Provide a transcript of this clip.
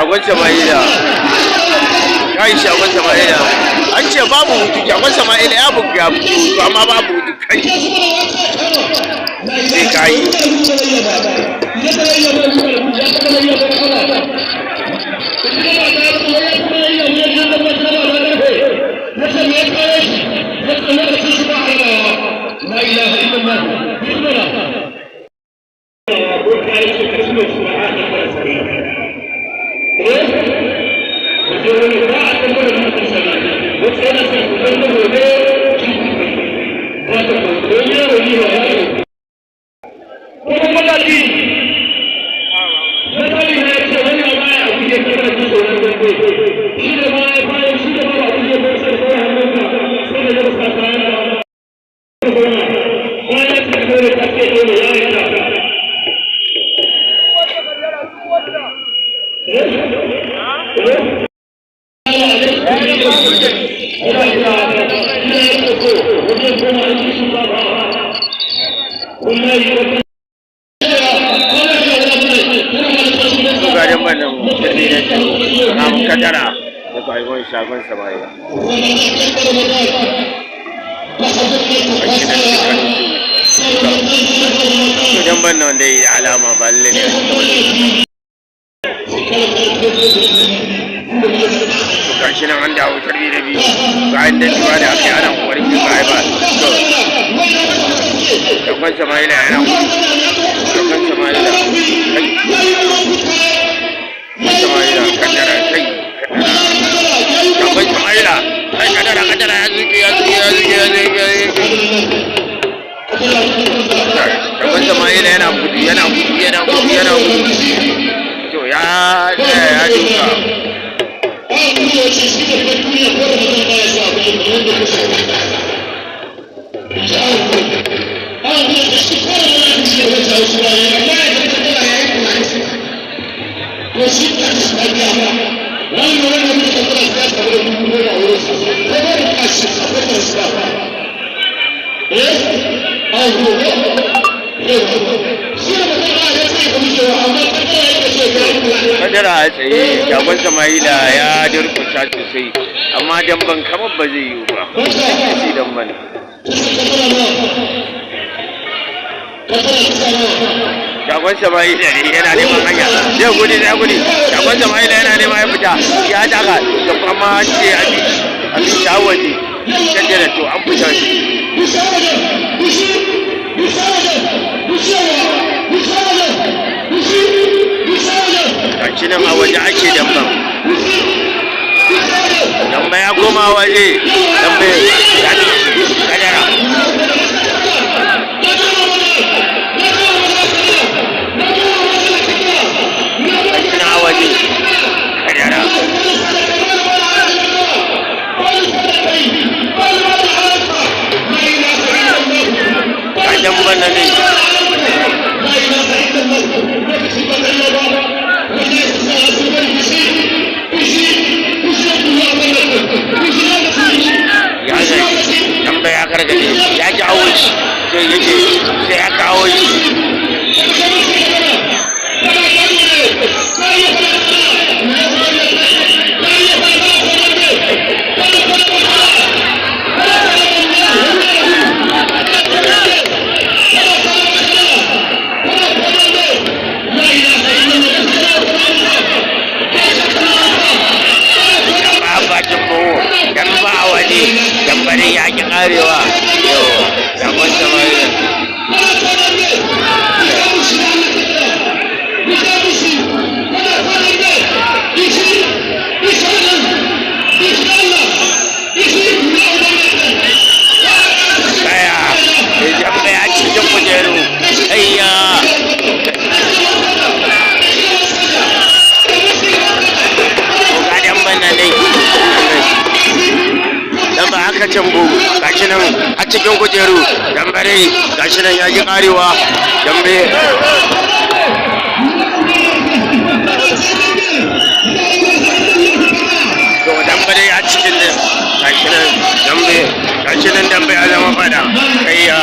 shagon Sama'ila kai shagon Sama'ila an ce babu hutu shagon Sama'ila ya buga hutu amma babu hutu kai sai kai لا إله إلا الله بسم الله shagon Sama'ila idan ban nan dai alama ba lalle ne gashi nan an dawo tarbi da biyu ga inda tuwa da ake ana kokarin yin ba ba shagon Sama'ila yana shagon Sama'ila Sama'ila kaddara kai shagon Sama'ila kai kaddara ya zuke shagon Sama'ila yana gudu to ya duka kadara a tsaye shagon Sama'ila ya durkusa sosai amma damban kamar ba zai yiwu ba sai damban shagon Sama'ila ne yana neman hanya zai gudu shagon Sama'ila yana neman ya fita ya daga da kuma ce abin shawaje kaddara to an fita gashi nan a waje ake damban ya koma waje dambe ya kadara gashi nan a waje kadara ga damban nan ne ya gargaje ya jawo shi sai yake sai ya kawo shi dambarin yakin arewa yau shagon Sama'ila kaya dambe ya cikin kujeru ayya ga damban nan dai dan ba haka cambo gashi nan a cikin kujeru dambare gashi nan ya ji karewa dambe to dambare ya cikin da gashi nan dambe ya zama fada kai ya